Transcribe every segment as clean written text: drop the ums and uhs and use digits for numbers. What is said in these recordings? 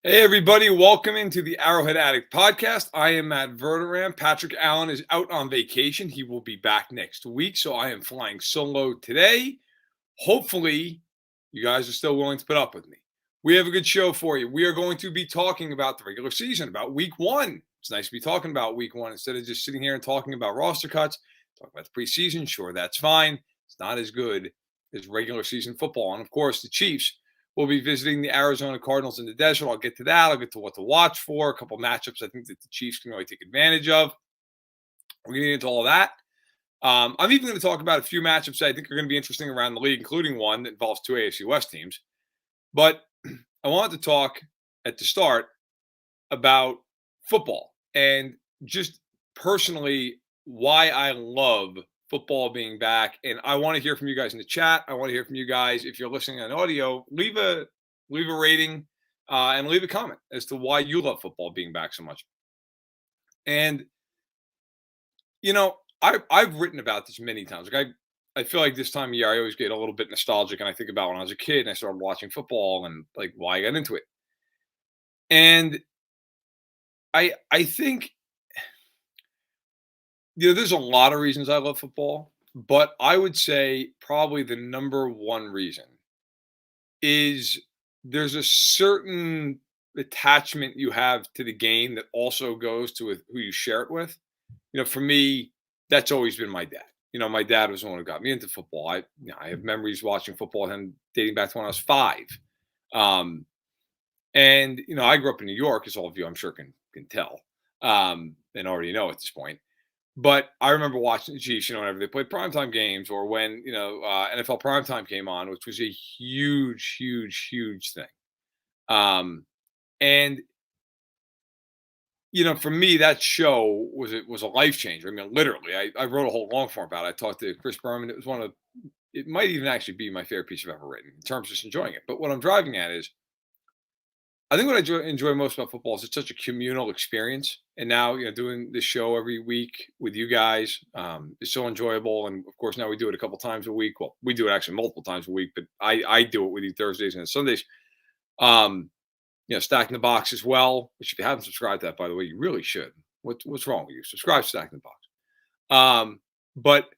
Hey, everybody, welcome into the Arrowhead Addict podcast. I am at Verderame. Patrick Allen is out on vacation. He will be back next week, so I am flying solo today. Hopefully, you guys are still willing to put up with me. We have a good show for you. We are going to be talking about the regular season, about week one. It's nice to be talking about week one instead of just sitting here and talking about roster cuts, talk about the preseason. Sure, that's fine. It's not as good as regular season football. And of course, the Chiefs will be visiting the Arizona Cardinals in the desert. I'll get to that. I'll get to what to watch for, a couple matchups I think that the Chiefs can really take advantage of. We're going to get into all of that. I'm even going to talk about a few matchups that I think are going to be interesting around the league, including one that involves two AFC West teams. But I wanted to talk at the start about football and just personally why I love football being back. And I want to hear from you guys in the chat. I want to hear from you guys. If you're listening on audio, leave a rating and leave a comment as to why you love football being back so much. And I've written about this many times. I feel like this time of year I always get a little bit nostalgic, and I think about when I was a kid and I started watching football and like why I got into it. And I think there's a lot of reasons I love football, but I would say probably the number one reason is there's a certain attachment you have to the game that also goes to who you share it with. For me, that's always been my dad. My dad was the one who got me into football. I have memories watching football with him dating back to when I was 5. And I grew up in New York, as all of you I'm sure can tell, and already know at this point. But I remember watching the Chiefs, whenever they played primetime games or when, NFL primetime came on, which was a huge, huge, huge thing. And for me, that show was a life changer. I mean, literally, I wrote a whole long form about it. I talked to Chris Berman. It might even actually be my favorite piece I've ever written in terms of just enjoying it. But what I'm driving at is, I think what I enjoy most about football is it's such a communal experience. And now, doing this show every week with you guys is so enjoyable. And of course, now we do it a couple times a week. Well, we do it actually multiple times a week, but I do it with you Thursdays and Sundays. Stacking the Box as well, which if you haven't subscribed to that, by the way, you really should. What's wrong with you? Subscribe to Stacking the Box. But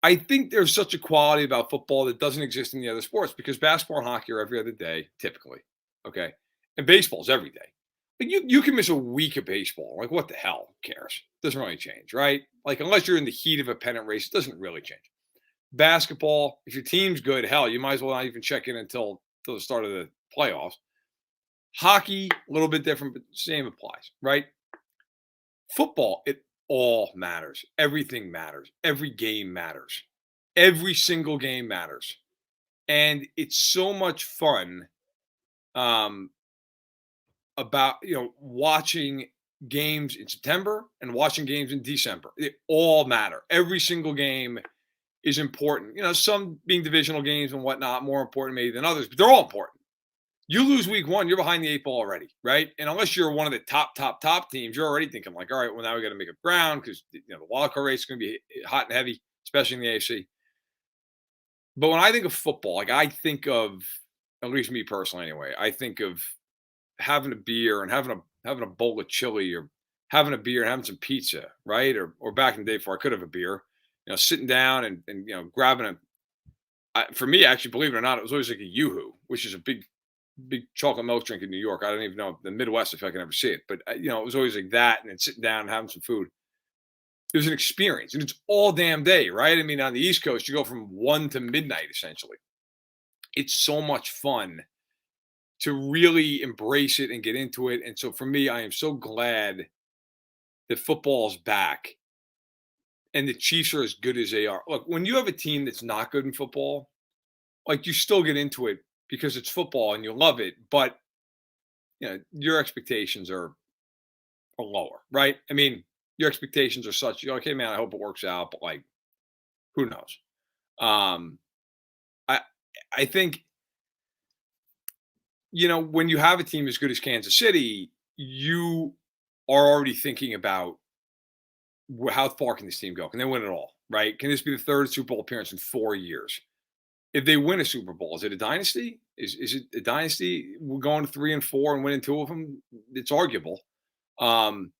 I think there's such a quality about football that doesn't exist in the other sports because basketball and hockey are every other day, typically. Okay. And baseball's every day. But you can miss a week of baseball. Like, what the hell? Who cares? Doesn't really change, right? Like, unless you're in the heat of a pennant race, it doesn't really change. Basketball, if your team's good, hell, you might as well not even check in until the start of the playoffs. Hockey, a little bit different, but same applies, right? Football, it all matters. Everything matters. Every game matters. Every single game matters. And it's so much fun about watching games in September and watching games in December. It all matter. Every single game is important. Some being divisional games and whatnot, more important maybe than others, but they're all important. You lose week one, you're behind the 8 ball already, right? And unless you're one of the top teams, you're already thinking like, all right, well, now we got to make up ground because the wild card race is going to be hot and heavy, especially in the AFC. But when I think of football, like I think of, at least me personally anyway, I think of having a beer and having a bowl of chili or having a beer and having some pizza, right? Or back in the day before I could have a beer, sitting down and grabbing for me, actually, believe it or not, it was always like a Yoo-hoo, which is a big chocolate milk drink in New York. I don't even know the Midwest if I can ever see it, but it was always like that, and then sitting down and having some food. It was an experience, and it's all damn day, right? I mean, on the East Coast, you go from 1 to midnight essentially. It's so much fun to really embrace it and get into it. And so for me, I am so glad that football is back and the Chiefs are as good as they are. Look, when you have a team that's not good in football, like you still get into it because it's football and you love it, but your expectations are lower, right? I mean, your expectations are such, you're like, hey man, I hope it works out, but like, who knows? I think when you have a team as good as Kansas City, you are already thinking about how far can this team go? Can they win it all? Right? Can this be the third Super Bowl appearance in 4 years? if they win a Super Bowl, is it a dynasty? Is it a dynasty? We're going 3-4 and winning two of them. It's arguable. Um,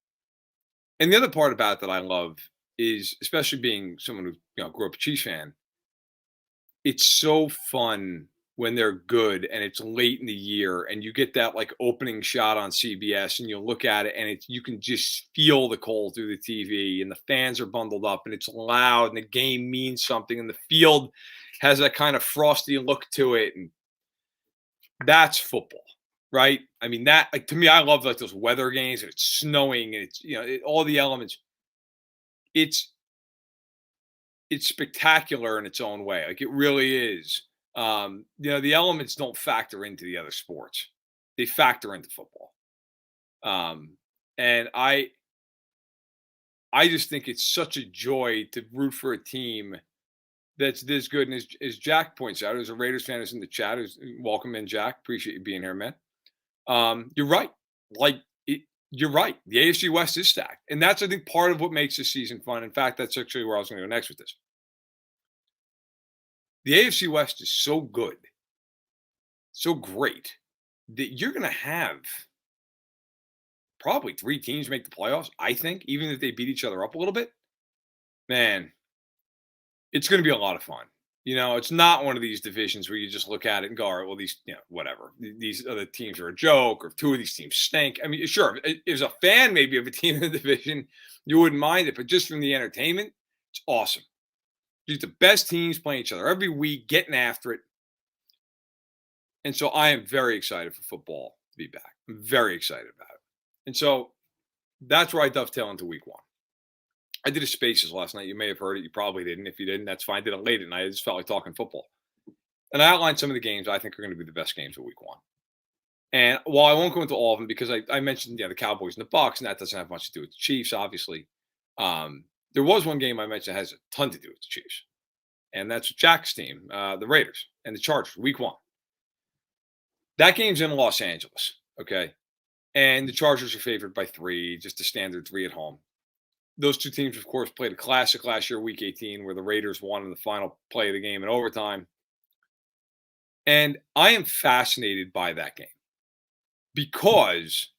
and the other part about it that I love is, especially being someone who grew up a Chiefs fan, it's so fun when they're good and it's late in the year and you get that like opening shot on CBS and you look at it and you can just feel the cold through the TV and the fans are bundled up and it's loud and the game means something and the field has that kind of frosty look to it, and that's football, right? I mean, that, like, to me, I love like those weather games and it's snowing and it's all the elements. It's it's spectacular in its own way. Like, it really is. The elements don't factor into the other sports. They factor into football. And I just think it's such a joy to root for a team that's this good. And as Jack points out, as a Raiders fan who's in the chat, who's welcome in, Jack. Appreciate you being here, man. You're right. Like, you're right. The AFC West is stacked. And that's, I think, part of what makes this season fun. In fact, that's actually where I was going to go next with this. The AFC West is so good, so great, that you're going to have probably three teams make the playoffs, I think, even if they beat each other up a little bit. Man, it's going to be a lot of fun. It's not one of these divisions where you just look at it and go, all right, well, these, whatever. These other teams are a joke, or two of these teams stink. I mean, sure, as a fan maybe of a team in the division, you wouldn't mind it. But just from the entertainment, it's awesome. These the best teams playing each other every week, getting after it. And so I am very excited for football to be back. I'm very excited about it. And so that's where I dovetail into week one. I did a Spaces last night. You may have heard it. You probably didn't. If you didn't, that's fine. I did it late at night. I just felt like talking football. And I outlined some of the games I think are going to be the best games of week one. And while I won't go into all of them, because I mentioned the Cowboys and the Bucs, and that doesn't have much to do with the Chiefs, obviously. There was one game I mentioned that has a ton to do with the Chiefs. And that's Jack's team, the Raiders and the Chargers, week one. That game's in Los Angeles, okay? And the Chargers are favored by 3, just a standard 3 at home. Those two teams, of course, played a classic last year, week 18, where the Raiders won in the final play of the game in overtime. And I am fascinated by that game because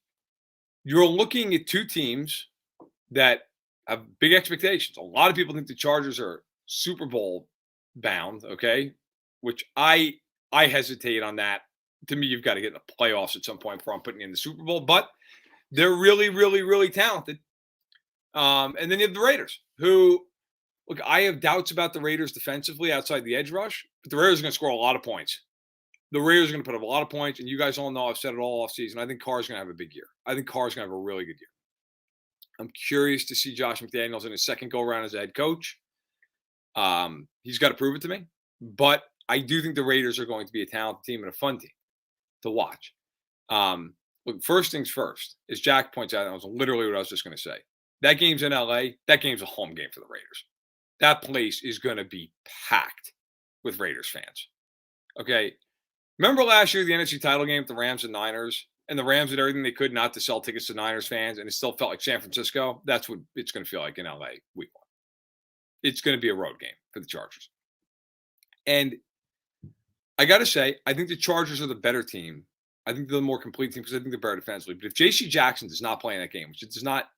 you're looking at two teams that have big expectations. A lot of people think the Chargers are Super Bowl bound, okay? Which I hesitate on that. To me, you've got to get in the playoffs at some point before I'm putting in the Super Bowl. But they're really, really, really talented. And then you have the Raiders, who, look, I have doubts about the Raiders defensively outside the edge rush, but the Raiders are going to score a lot of points. The Raiders are going to put up a lot of points, and you guys all know I've said it all offseason. I think Carr's going to have a big year. I think Carr's going to have a really good year. I'm curious to see Josh McDaniels in his second go-around as a head coach. He's got to prove it to me. But I do think the Raiders are going to be a talented team and a fun team to watch. Look, first things first, as Jack points out, that was literally what I was just going to say. That game's in LA. That game's a home game for the Raiders. That place is going to be packed with Raiders fans. Okay. Remember last year, the NFC title game with the Rams and Niners, and the Rams did everything they could not to sell tickets to Niners fans, and it still felt like San Francisco? That's what it's going to feel like in LA week one. It's going to be a road game for the Chargers. And I got to say, I think the Chargers are the better team. I think they're the more complete team because I think they're better defensively. But if J.C. Jackson does not play in that game, which it does not,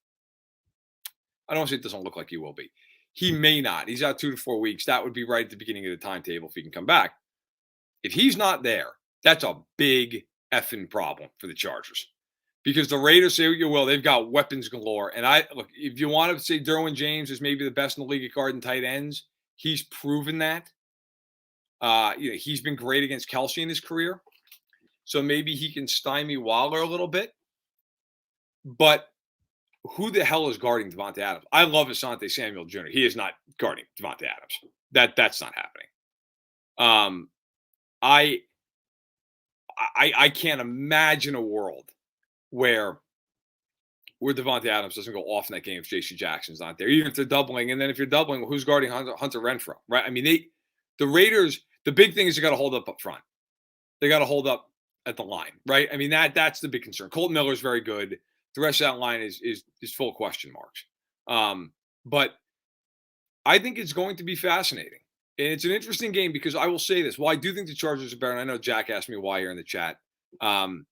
I don't say it doesn't look like he will be. He may not. He's out 2 to 4 weeks. That would be right at the beginning of the timetable if he can come back. If he's not there, that's a big effing problem for the Chargers. Because the Raiders, say what you will, they've got weapons galore. And look, if you want to say Derwin James is maybe the best in the league at guard and tight ends, he's proven that. He's been great against Kelsey in his career. So maybe he can stymie Waller a little bit. But who the hell is guarding Devontae Adams? I love Asante Samuel Jr. He is not guarding Devontae Adams. That's not happening. I can't imagine a world where Devontae Adams doesn't go off in that game if J.C. Jackson's not there. Even if they're doubling, and then if you're doubling, well, who's guarding Hunter Renfrow, right? I mean, the Raiders. The big thing is they got to hold up front. They got to hold up at the line, right? I mean, that's the big concern. Colton Miller's very good. The rest of that line is full of question marks. But I think it's going to be fascinating. And it's an interesting game because I will say this. Well, I do think the Chargers are better. And I know Jack asked me why here in the chat. Um,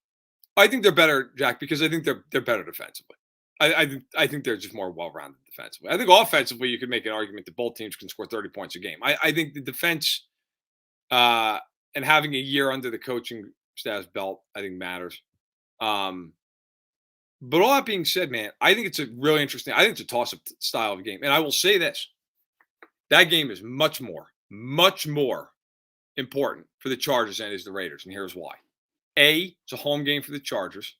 I think they're better, Jack, because I think they're better defensively. I think they're just more well-rounded defensively. I think offensively, you could make an argument that both teams can score 30 points a game. I think the defense uh, and having a year under the coaching staff's belt, I think matters. Um, but all that being said, man, I think it's a really interesting. I think it's a toss-up style of game, and I will say this: that game is much more important for the Chargers than it is the Raiders, and here's why. It's a home game for the Chargers.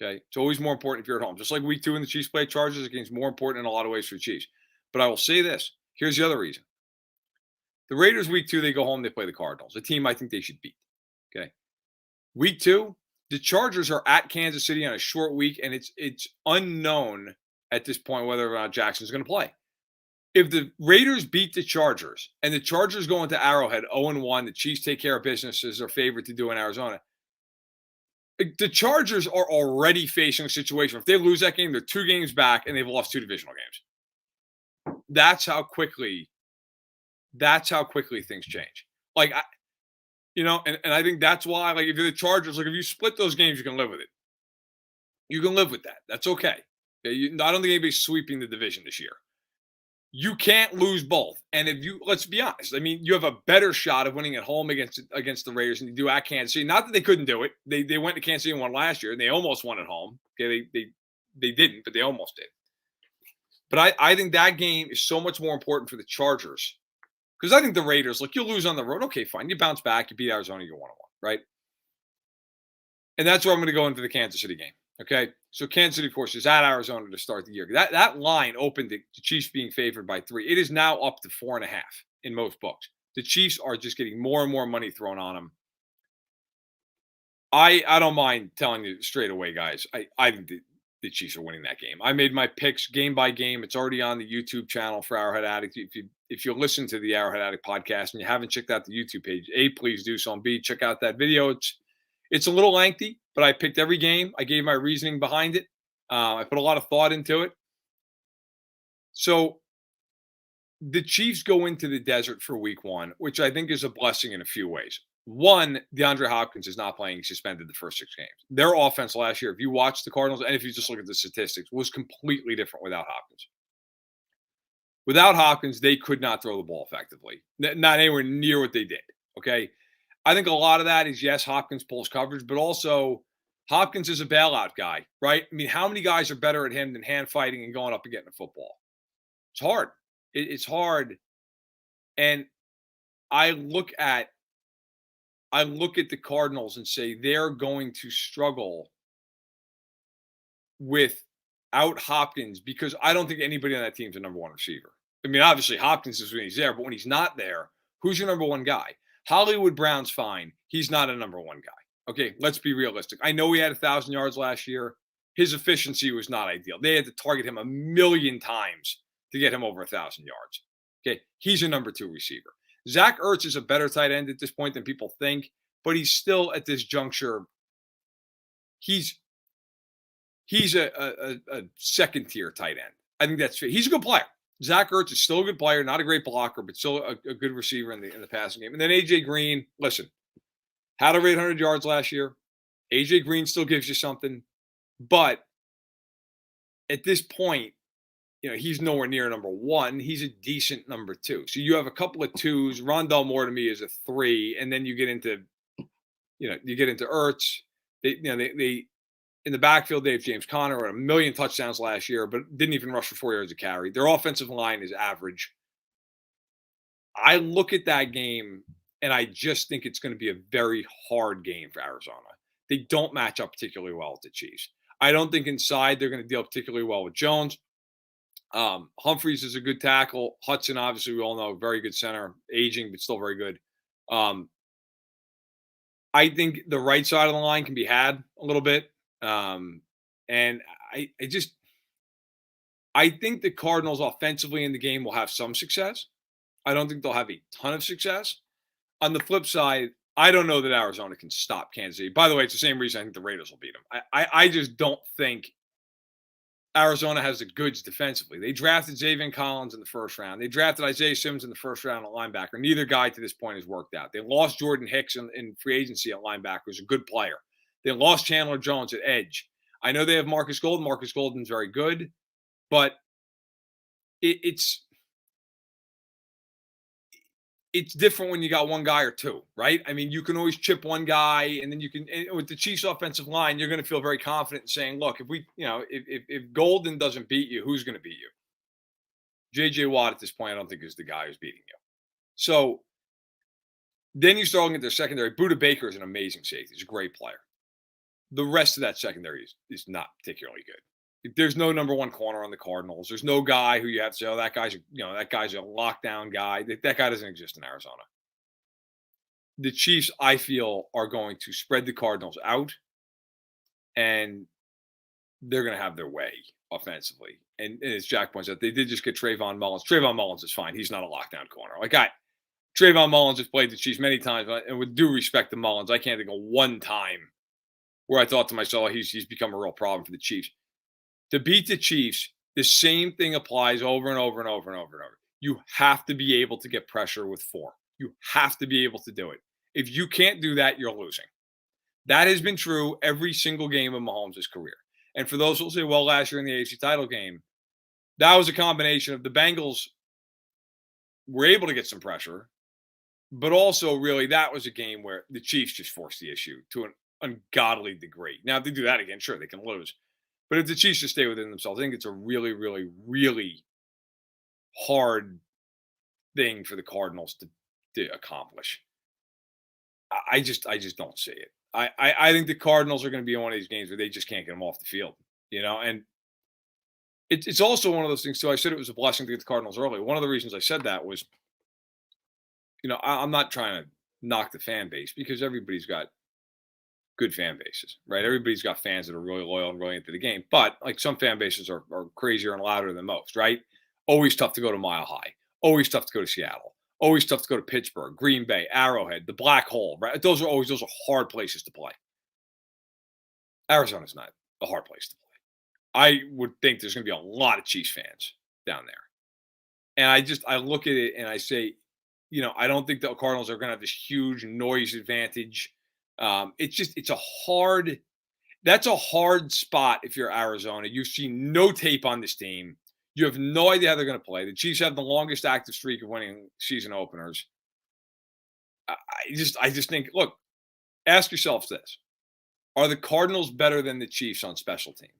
Okay. It's always more important if you're at home. Just like week 2 in the Chiefs play Chargers, the game's more important in a lot of ways for the Chiefs. But I will say this. Here's the other reason. The Raiders, week 2, they go home, they play the Cardinals, a team I think they should beat. Okay. Week 2, the Chargers are at Kansas City on a short week, and it's unknown at this point whether or not Jackson's going to play. If the Raiders beat the Chargers and the Chargers go into Arrowhead 0-1, the Chiefs take care of business as their favorite to do in Arizona, the Chargers are already facing a situation. If they lose that game, they're 2 games back and they've lost 2 divisional games. That's how quickly things change. Like, and I think that's why, like, if you're the Chargers, like, if you split those games, you can live with it. You can live with that. That's okay. I don't think anybody's sweeping the division this year. You can't lose both. And let's be honest, I mean, you have a better shot of winning at home against the Raiders than you do at Kansas City. Not that they couldn't do it. They went to Kansas City and won last year, and they almost won at home. Okay, they didn't, but they almost did. But I think that game is so much more important for the Chargers because I think the Raiders, like, you'll lose on the road. Okay, fine. You bounce back. You beat Arizona. You 1-1, right? And that's where I'm going to go into the Kansas City game. Okay, so Kansas City, of course, is at Arizona to start the year. That line opened the Chiefs being favored by 3. It is now up to 4.5 in most books. The Chiefs are just getting more and more money thrown on them. I don't mind telling you straight away, guys. I think the Chiefs are winning that game. I made my picks game by game. It's already on the YouTube channel for Arrowhead Addict. If you listen to the Arrowhead Addict podcast and you haven't checked out the YouTube page, A, please do so, and B, check out that video. It's a little lengthy, but I picked every game. I gave my reasoning behind it. I put a lot of thought into it. So the Chiefs go into the desert for week 1, which I think is a blessing in a few ways. One, DeAndre Hopkins is not playing. He's suspended the first 6 games. Their offense last year, if you watch the Cardinals, and if you just look at the statistics, was completely different without Hopkins. Without Hopkins, they could not throw the ball effectively. Not anywhere near what they did, okay? I think a lot of that is, yes, Hopkins pulls coverage, but also Hopkins is a bailout guy, right? I mean, how many guys are better at him than hand fighting and going up and getting a football? It's hard. It's hard. And I look at the Cardinals and say they're going to struggle without Hopkins because I don't think anybody on that team is a number 1 receiver. I mean, obviously Hopkins is when he's there, but when he's not there, who's your number 1 guy? Hollywood Brown's fine. He's not a number 1 guy. Okay, let's be realistic. I know he had 1,000 yards last year. His efficiency was not ideal. They had to target him 1,000,000 times to get him over 1,000 yards. Okay, he's a number 2 receiver. Zach Ertz is a better tight end at this point than people think, but he's still at this juncture. He's a second-tier tight end. I think that's fair. He's a good player. Zach Ertz is still a good player, not a great blocker, but still a good receiver in the passing game. And then A.J. Green, listen, had over 800 yards last year. A.J. Green still gives you something. But at this point, he's nowhere near number 1. He's a decent number 2. So you have a couple of 2s. Rondell Moore to me is a 3. And then you get into Ertz. They in the backfield, they have James Conner at 1,000,000 touchdowns last year, but didn't even rush for 4 yards a carry. Their offensive line is average. I look at that game, and I just think it's going to be a very hard game for Arizona. They don't match up particularly well with the Chiefs. I don't think inside they're going to deal particularly well with Jones. Humphreys is a good tackle. Hudson, obviously, we all know, very good center. Aging, but still very good. I think the right side of the line can be had a little bit. And I think the Cardinals offensively in the game will have some success. I don't think they'll have a ton of success. On the flip side, I don't know that Arizona can stop Kansas City. By the way, it's the same reason I think the Raiders will beat them. I just don't think Arizona has the goods defensively. They drafted Zaven Collins in the first round. They drafted Isaiah Simmons in the first round at linebacker. Neither guy to this point has worked out. They lost Jordan Hicks in free agency at linebacker, who's a good player. They lost Chandler Jones at edge. I know they have Marcus Golden. Marcus Golden's very good, but it's different when you got one guy or two, right? I mean, you can always chip one guy, and then you can. And with the Chiefs' offensive line, you're going to feel very confident in saying, "Look, if we, if Golden doesn't beat you, who's going to beat you?" J.J. Watt at this point, I don't think is the guy who's beating you. So then you start looking at their secondary. Budda Baker is an amazing safety. He's a great player. The rest of that secondary is not particularly good. There's no number one corner on the Cardinals. There's no guy who you have to say, oh, that guy's a lockdown guy. That guy doesn't exist in Arizona. The Chiefs, I feel, are going to spread the Cardinals out, and they're going to have their way offensively. And as Jack points out, they did just get Trayvon Mullins. Trayvon Mullins is fine. He's not a lockdown corner. Trayvon Mullins has played the Chiefs many times, and with due respect to Mullins, I can't think of one time where I thought to myself, he's become a real problem for the Chiefs. To beat the Chiefs, the same thing applies over and over and over and over and over. You have to be able to get pressure with four. You have to be able to do it. If you can't do that, you're losing. That has been true every single game of Mahomes' career. And for those who will say, well, last year in the AFC title game, that was a combination of the Bengals were able to get some pressure, but also really that was a game where the Chiefs just forced the issue to an ungodly degree. Now, if they do that again, sure, they can lose. But if the Chiefs just stay within themselves, I think it's a really, really, really hard thing for the Cardinals to accomplish. I just don't see it. I think the Cardinals are going to be in one of these games where they just can't get them off the field, and it's also one of those things too. I said it was a blessing to get the Cardinals early. One of the reasons I said that was, I'm not trying to knock the fan base because everybody's got good fan bases, right? Everybody's got fans that are really loyal and really into the game. But like some fan bases are crazier and louder than most, right? Always tough to go to Mile High. Always tough to go to Seattle. Always tough to go to Pittsburgh, Green Bay, Arrowhead, the Black Hole, right? Those are hard places to play. Arizona's not a hard place to play. I would think there's going to be a lot of Chiefs fans down there. And I look at it and I say, I don't think the Cardinals are going to have this huge noise advantage. That's a hard spot if you're Arizona. You've seen no tape on this team. You have no idea how they're going to play. The Chiefs have the longest active streak of winning season openers. I just think, look, ask yourselves this. Are the Cardinals better than the Chiefs on special teams?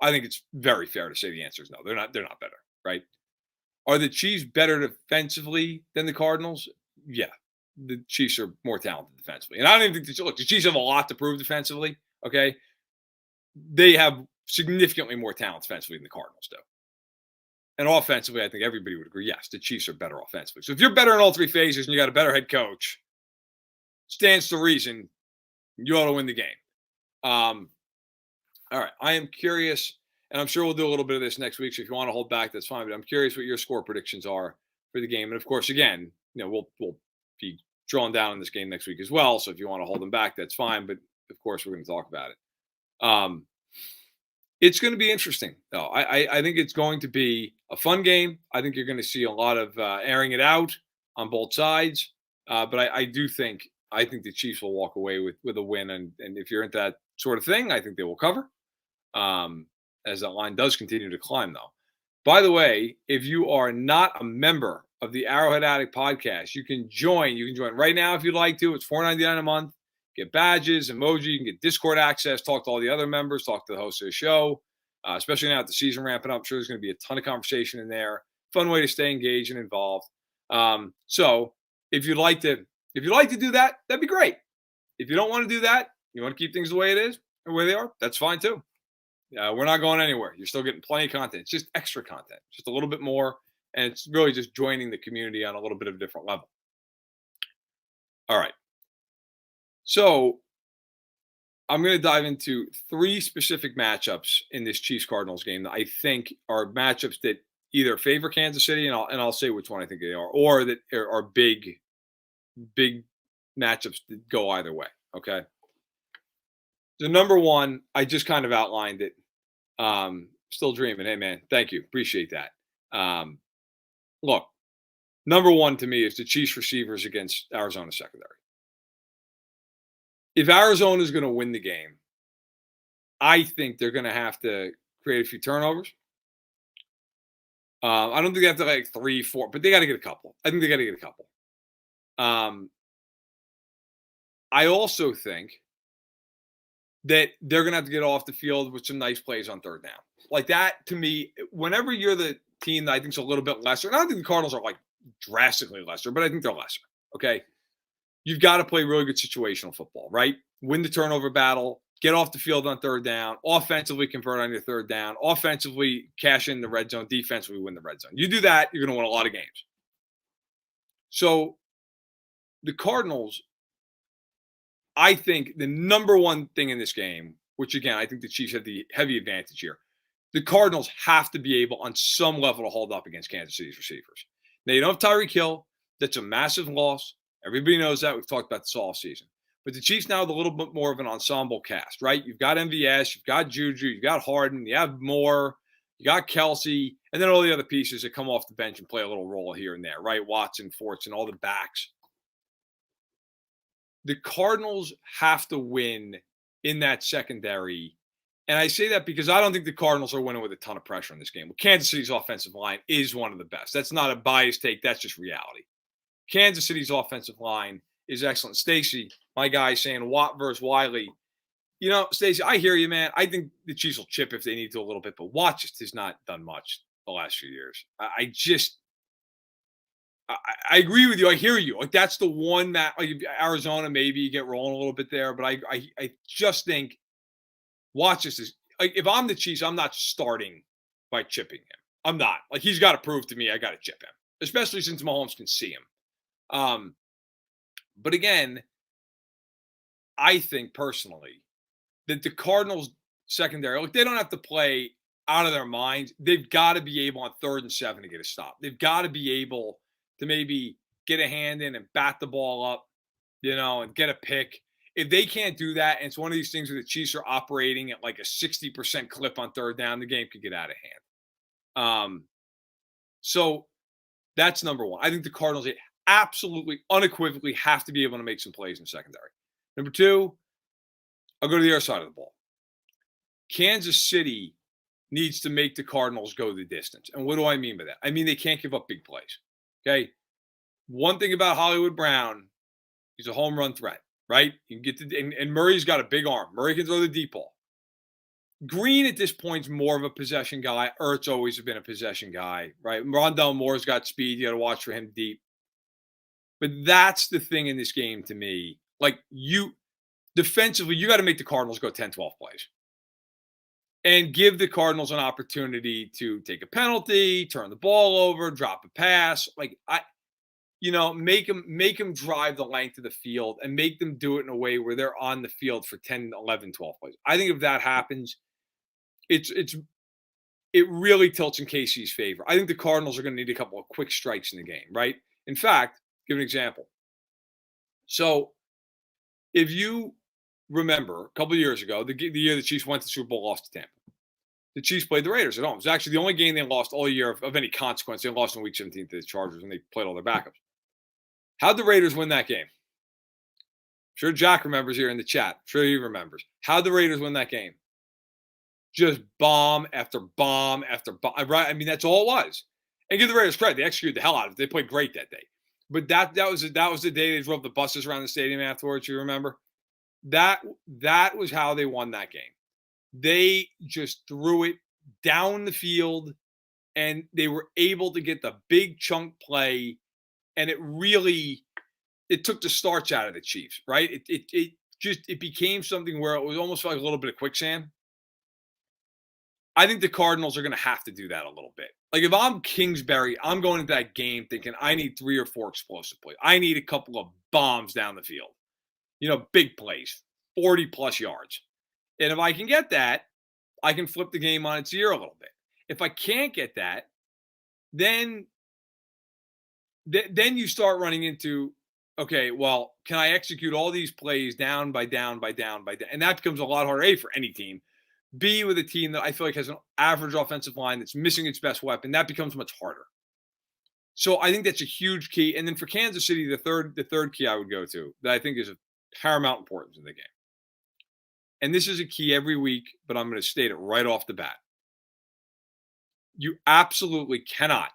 I think it's very fair to say the answer is no. They're not better, right? Are the Chiefs better defensively than the Cardinals? Yeah. The Chiefs are more talented defensively. And I don't even think the Chiefs have a lot to prove defensively, okay? They have significantly more talent defensively than the Cardinals do. And offensively, I think everybody would agree, yes, the Chiefs are better offensively. So if you're better in all three phases and you got a better head coach, stands to reason you ought to win the game. All right. I am curious, and I'm sure we'll do a little bit of this next week. So if you want to hold back, that's fine. But I'm curious what your score predictions are for the game. And of course, again, we'll be drawing down on this game next week as well. So if you want to hold them back, that's fine. But of course, we're going to talk about it. It's going to be interesting, though. I think it's going to be a fun game. I think you're going to see a lot of airing it out on both sides. But I think the Chiefs will walk away with a win. And if you're into that sort of thing, I think they will cover. As that line does continue to climb, though. By the way, if you are not a member of the Arrowhead Addict podcast, you can join. You can join right now if you'd like to. It's $4.99 a month. Get badges, emoji. You can get Discord access, talk to all the other members, talk to the host of the show, especially now that the season ramping up. I'm sure there's going to be a ton of conversation in there. Fun way to stay engaged and involved. So if you'd like to do that, that'd be great. If you don't want to do that, you want to keep things the way it is or where they are, that's fine too. We're not going anywhere. You're still getting plenty of content. It's just extra content, just a little bit more. And it's really just joining the community on a little bit of a different level. All right. So I'm going to dive into three specific matchups in this Chiefs-Cardinals game that I think are matchups that either favor Kansas City, and I'll say which one I think they are, or that are big matchups that go either way, okay? The number one, I just kind of outlined it. Still dreaming. Hey, man. Thank you. Appreciate that. Um, Look, number one to me is the Chiefs receivers against Arizona secondary. If Arizona is going to win the game, I think they're going to have to create a few turnovers. I don't think they have to like 3, 4, but they got to get a couple. I think they got to get a couple. Um, I also think that they're going to have to get off the field with some nice plays on third down. Like that to me, whenever you're the team that I think is a little bit lesser, and I don't think the Cardinals are like drastically lesser, but I think they're lesser. Okay. You've got to play really good situational football, right? Win the turnover battle, get off the field on third down, offensively convert on your third down, offensively cash in the red zone, defensively win the red zone. You do that, you're going to win a lot of games. So the Cardinals, I think the number one thing in this game, which again, I think the Chiefs have the heavy advantage here. The Cardinals have to be able on some level to hold up against Kansas City's receivers. Now, you don't have Tyreek Hill. That's a massive loss. Everybody knows that. We've talked about this all season. But the Chiefs now have a little bit more of an ensemble cast, right? You've got MVS, you've got Juju, you've got Harden, you have Moore, you got Kelsey, and then all the other pieces that come off the bench and play a little role here and there, right? Watson, Fortson, all the backs. The Cardinals have to win in that secondary. And I say that because I don't think the Cardinals are winning with a ton of pressure in this game. Well, Kansas City's offensive line is one of the best. That's not a biased take. That's just reality. Kansas City's offensive line is excellent. Stacy, my guy, saying Watt versus Wiley. You know, Stacy, I hear you, man. I think the Chiefs will chip if they need to a little bit, but Watt just has not done much the last few years. I agree with you. I hear you. Like that's the one that like Arizona maybe you get rolling a little bit there, but I just think Watch this is like if I'm the Chiefs, I'm not starting by chipping him. I'm not. Like he's got to prove to me I got to chip him, especially since Mahomes can see him. Um, but again, I think personally that the Cardinals secondary, look, they don't have to play out of their minds. They've got to be able on 3rd and 7 to get a stop. They've got to be able to maybe get a hand in and bat the ball up, you know, and get a pick. If they can't do that, and it's one of these things where the Chiefs are operating at like a 60% clip on third down, the game could get out of hand. So that's number one. I think the Cardinals absolutely, unequivocally have to be able to make some plays in the secondary. Number two, I'll go to the other side of the ball. Kansas City needs to make the Cardinals go the distance. And what do I mean by that? I mean, they can't give up big plays. Okay. One thing about Hollywood Brown, he's a home run threat, right? You can get to, and Murray's got a big arm. Murray can throw the deep ball. Green at this point is more of a possession guy. Ertz always been a possession guy, right? Rondell Moore's got speed. You got to watch for him deep. But that's the thing in this game to me. Like you, defensively, you got to make the Cardinals go 10, 12 plays. And give the Cardinals an opportunity to take a penalty, turn the ball over, drop a pass. Like make them drive the length of the field and make them do it in a way where they're on the field for 10, 11, 12 plays. I think if that happens, it really tilts in KC's favor. I think the Cardinals are going to need a couple of quick strikes in the game, right? In fact, give an example. So if you remember a couple of years ago, the year the Chiefs went to the Super Bowl, lost to Tampa. The Chiefs played the Raiders at home. It was actually the only game they lost all year of any consequence. They lost in Week 17 to the Chargers, and they played all their backups. How'd the Raiders win that game? I'm sure Jack remembers here in the chat. I'm sure he remembers. How'd the Raiders win that game? Just bomb after bomb after bomb. Right? I mean, that's all it was. And give the Raiders credit. They executed the hell out of it. They played great that day. But that was the day they drove the buses around the stadium afterwards, you remember? That was how they won that game. They just threw it down the field, and they were able to get the big chunk play, and it took the starch out of the Chiefs, right? It became something where it was almost like a little bit of quicksand. I think the Cardinals are going to have to do that a little bit. Like if I'm Kingsbury, I'm going into that game thinking I need 3 or 4 explosive plays. I need a couple of bombs down the field. Big plays, 40+ yards. And if I can get that, I can flip the game on its ear a little bit. If I can't get that, then you start running into, okay, well, can I execute all these plays down by down by down by down? And that becomes a lot harder for any team B, with a team that I feel like has an average offensive line that's missing its best weapon. That becomes much harder. So I think that's a huge key. And then for Kansas City, the third key I would go to that I think is of paramount importance in the game. And this is a key every week, but I'm going to state it right off the bat. You absolutely cannot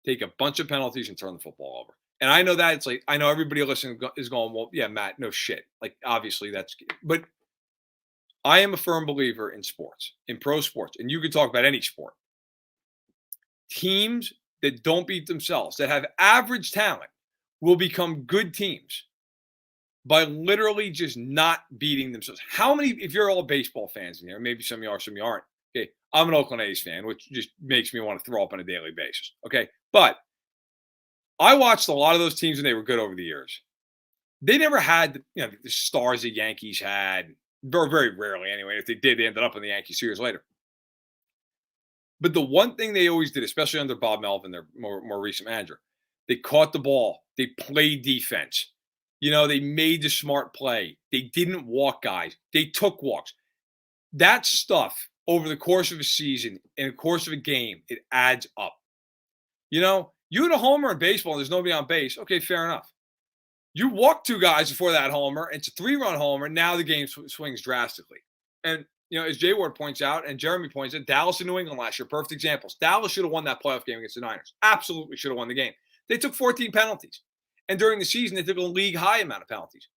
take a bunch of penalties and turn the football over. And I know that it's like, I know everybody listening is going, well, yeah, Matt, no shit. Like, obviously that's, but I am a firm believer in sports, in pro sports, and you could talk about any sport. Teams that don't beat themselves, that have average talent, will become good teams by literally just not beating themselves. How many, if you're all baseball fans in here, maybe some of you are, some of you aren't. Okay. I'm an Oakland A's fan, which just makes me want to throw up on a daily basis. Okay. But I watched a lot of those teams and they were good over the years. They never had, the stars the Yankees had, very, very rarely anyway. If they did, they ended up in the Yankees 2 years later. But the one thing they always did, especially under Bob Melvin, their more recent manager, they caught the ball. They played defense. They made the smart play. They didn't walk guys. They took walks. That stuff over the course of a season, in the course of a game, it adds up. You hit a homer in baseball and there's nobody on base. Okay, fair enough. You walk 2 guys before that homer. It's a 3-run homer. Now the game swings drastically. And, as Jay Ward points out and Jeremy points out, Dallas and New England last year, perfect examples. Dallas should have won that playoff game against the Niners. Absolutely should have won the game. They took 14 penalties. And during the season, they took a league-high amount of penalties.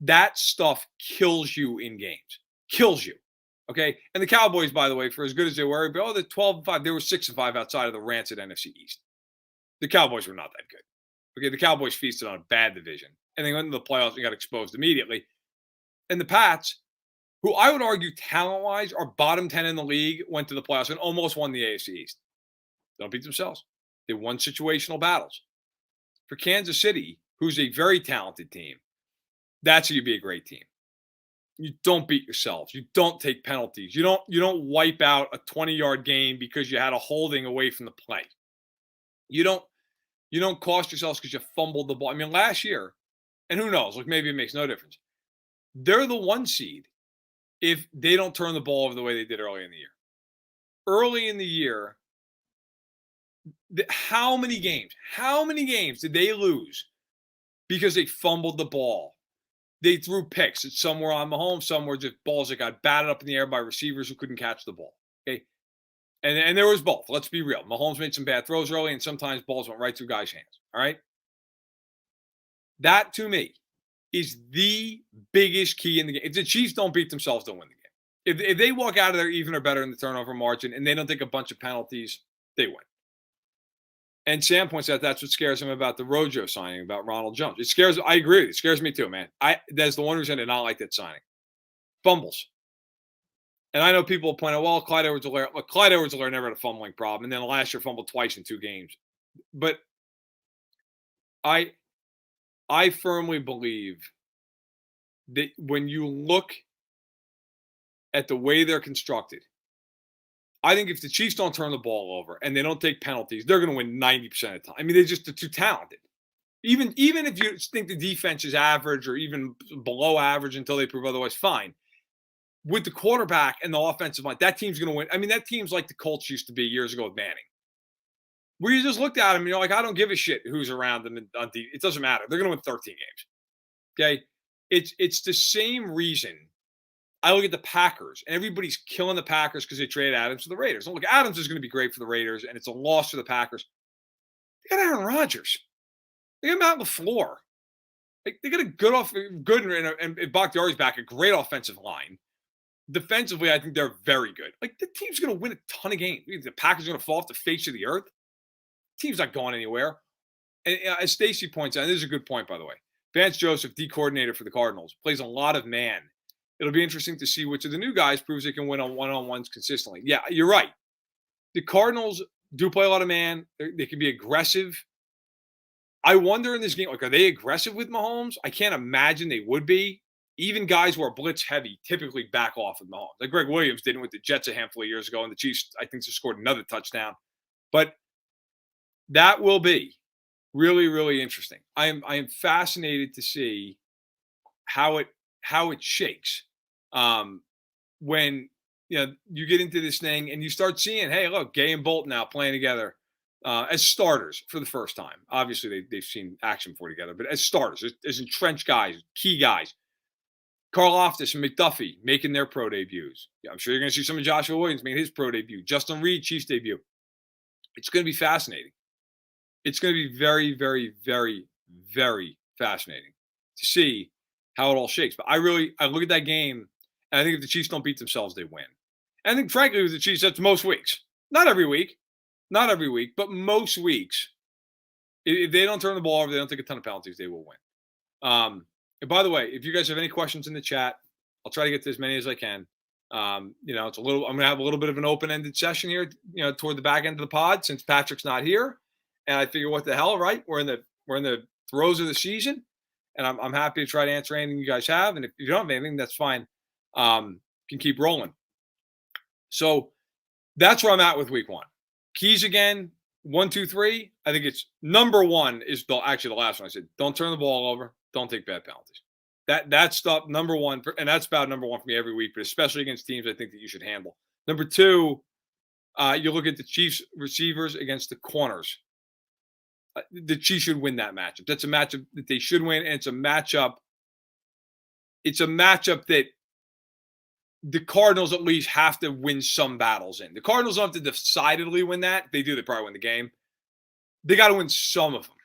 That stuff kills you in games. Kills you. Okay? And the Cowboys, by the way, for as good as they were, they're 12-5. They were 6-5 outside of the rancid NFC East. The Cowboys were not that good. Okay, the Cowboys feasted on a bad division. And they went into the playoffs and got exposed immediately. And the Pats, who I would argue talent-wise are bottom 10 in the league, went to the playoffs and almost won the AFC East. They don't beat themselves. They won situational battles. For Kansas City, who's a very talented team, that's how you be a great team. You don't beat yourselves. You don't take penalties. You don't wipe out a 20-yard game because you had a holding away from the play. You don't cost yourselves because you fumbled the ball. I mean, last year, and who knows, maybe it makes no difference. They're the 1 seed if they don't turn the ball over the way they did early in the year. Early in the year, how many games did they lose because they fumbled the ball? They threw picks. It's somewhere on Mahomes, somewhere just balls that got batted up in the air by receivers who couldn't catch the ball. Okay. And there was both. Let's be real. Mahomes made some bad throws early, and sometimes balls went right through guys' hands. All right. That, to me, is the biggest key in the game. If the Chiefs don't beat themselves, don't win the game. If they walk out of there even or better in the turnover margin and they don't take a bunch of penalties, they win. And Sam points out that's what scares him about the Rojo signing, about Ronald Jones. I agree with you. It scares me too, man. That's the one reason I did not like that signing. Fumbles. And I know people point out, well, Clyde Edwards-Helaire never had a fumbling problem. And then last year fumbled twice in 2 games. But I firmly believe that when you look at the way they're constructed, I think if the Chiefs don't turn the ball over and they don't take penalties, they're going to win 90% of the time. I mean, they're too talented. Even if you think the defense is average or even below average until they prove otherwise, fine. With the quarterback and the offensive line, that team's going to win. I mean, that team's like the Colts used to be years ago with Manning, where you just looked at them and you're like, I don't give a shit who's around them. It doesn't matter. They're going to win 13 games. Okay? It's the same reason I look at the Packers, and everybody's killing the Packers because they traded Adams to the Raiders. And look, Adams is going to be great for the Raiders, and it's a loss for the Packers. They got Aaron Rodgers. They got Matt LaFleur. They got a good and Bakhtiari's back, a great offensive line. Defensively, I think they're very good. The team's going to win a ton of games. The Packers are going to fall off the face of the earth. The team's not going anywhere. And as Stacy points out, and this is a good point, by the way, Vance Joseph, D coordinator for the Cardinals, plays a lot of man. It'll be interesting to see which of the new guys proves they can win on one-on-ones consistently. Yeah, you're right. The Cardinals do play a lot of man. They can be aggressive. I wonder in this game, are they aggressive with Mahomes? I can't imagine they would be. Even guys who are blitz heavy typically back off with Mahomes. Like Greg Williams did with the Jets a handful of years ago, and the Chiefs, I think, just scored another touchdown. But that will be really, really interesting. I am fascinated to see how it shakes when you get into this thing and you start seeing, hey, look, Gay and Bolt now playing together as starters for the first time. Obviously, they've seen action before together, but as starters, as entrenched guys, key guys. Carl Loftus and McDuffie making their pro debuts. Yeah, I'm sure you're going to see some of Joshua Williams making his pro debut. Justin Reed, Chiefs debut. It's going to be fascinating. It's going to be very, very, very, very fascinating to see how it all shakes. But I look at that game, and I think if the Chiefs don't beat themselves, they win. And I think, frankly, with the Chiefs, that's most weeks. Not every week, but most weeks, if they don't turn the ball over, they don't take a ton of penalties, they will win. And by the way, if you guys have any questions in the chat, I'll try to get to as many as I can. It's I'm going to have a little bit of an open-ended session here, toward the back end of the pod since Patrick's not here. And I figure, what the hell, right? We're in the throes of the season, and I'm happy to try to answer anything you guys have. And if you don't have anything, that's fine. Can keep rolling. So that's where I'm at with week one. Keys again, 1, 2, 3. I think it's number one is the last one. I said, don't turn the ball over. Don't take bad penalties. That's stuff number one, and that's about number one for me every week, but especially against teams I think that you should handle. Number two, you look at the Chiefs receivers against the corners. The Chiefs should win that matchup. That's a matchup that they should win, and it's a matchup that the Cardinals at least have to win some battles in. The Cardinals don't have to decidedly win that. If they do, they probably win the game. They got to win some of them.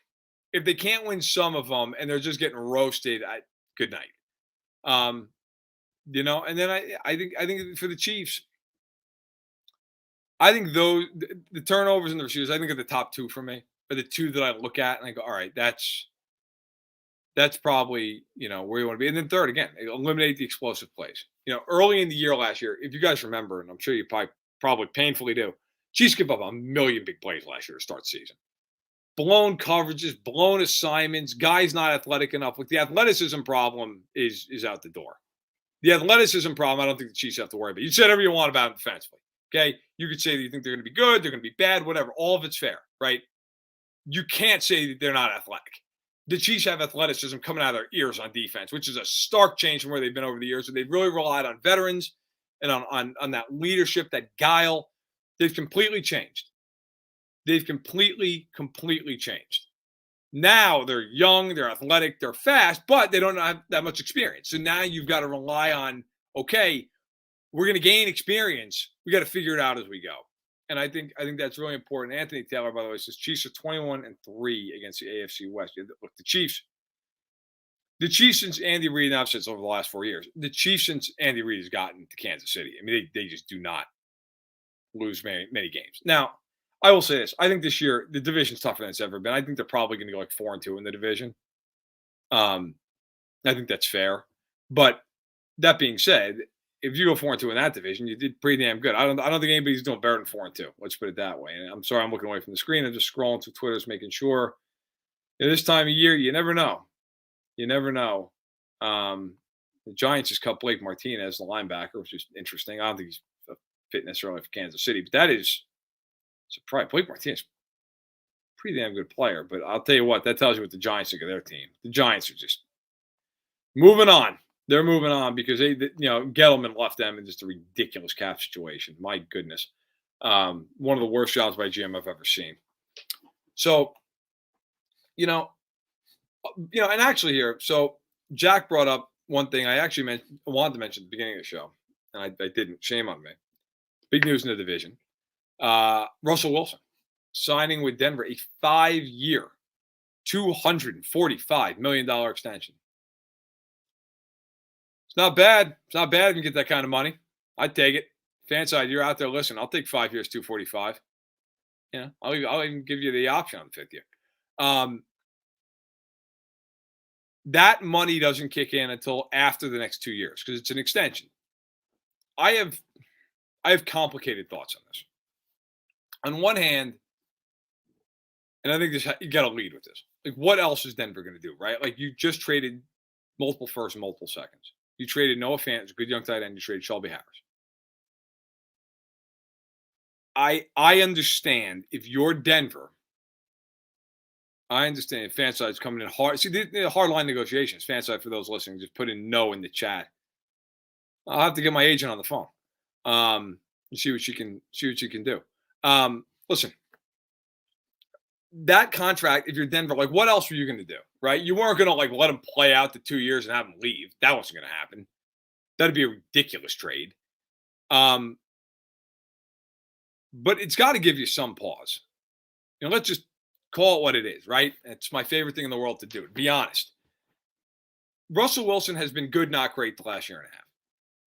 If they can't win some of them and they're just getting roasted, good night. And then I think for the Chiefs, I think the turnovers and the receivers, I think are the top two for me, are the two that I look at and I go, all right, that's probably, where you want to be. And then third, again, eliminate the explosive plays. Early in the year last year, if you guys remember, and I'm sure you probably painfully do, Chiefs give up a million big plays last year to start the season. Blown coverages, blown assignments, guys not athletic enough. Like the athleticism problem is out the door. The athleticism problem, I don't think the Chiefs have to worry about. You said whatever you want about them defensively. Okay? You could say that you think they're going to be good, they're going to be bad, whatever. All of it's fair, right? You can't say that they're not athletic. The Chiefs have athleticism coming out of their ears on defense, which is a stark change from where they've been over the years. So they've really relied on veterans and on that leadership, that guile. They've completely changed. They've completely changed. Now they're young, they're athletic, they're fast, but they don't have that much experience. So now you've got to rely on, okay, we're going to gain experience. We got to figure it out as we go. And I think that's really important. Anthony Taylor, by the way, says Chiefs are 21-3 against the AFC West. Look, the Chiefs since Andy Reid, and I've said over the last 4 years, the Chiefs since Andy Reid has gotten to Kansas City, I mean, they just do not lose many games. Now, I will say this. I think this year, the division's tougher than it's ever been. I think they're probably going to go like 4-2 in the division. I think that's fair. But that being said, if you go 4-2 in that division, you did pretty damn good. I don't think anybody's doing better than 4-2. Let's put it that way. And I'm sorry, I'm looking away from the screen. I'm just scrolling through Twitter, just making sure. This time of year, you never know. You never know. The Giants just cut Blake Martinez, the linebacker, which is interesting. I don't think he's fit necessarily for Kansas City, but that is surprise. Blake Martinez, pretty damn good player. But I'll tell you what, that tells you what the Giants think of their team. The Giants are just moving on. They're moving on because Gettleman left them in just a ridiculous cap situation. My goodness. One of the worst jobs by GM I've ever seen. So, and actually here, so Jack brought up one thing I actually wanted to mention at the beginning of the show, and I didn't. Shame on me. Big news in the division. Russell Wilson signing with Denver a 5-year, $245 million extension. It's not bad. It's not bad if you get that kind of money. I'd take it. Fan side, you're out there. Listen, I'll take 5 years, 245. I'll even give you the option on the 5th year. That money doesn't kick in until after the next 2 years because it's an extension. I have complicated thoughts on this. On one hand, and I think you got to lead with this. Like, what else is Denver going to do, right? Like, you just traded multiple firsts and multiple seconds. You traded Noah Fant, who's a good young tight end. You traded Shelby Harris. I understand if you're Denver. I understand if Fanside's coming in hard. See, the hard line negotiations. Fanside, for those listening, just put in no in the chat. I'll have to get my agent on the phone. And see what she can do. Listen, that contract, if you're Denver, like what else were you going to do? Right? You weren't going to like let him play out the 2 years and have him leave. That wasn't going to happen. That'd be a ridiculous trade. Um, but it's got to give you some pause. Let's just call it what it is, right? It's my favorite thing in the world to do. Be honest. Russell Wilson has been good, not great, the last year and a half.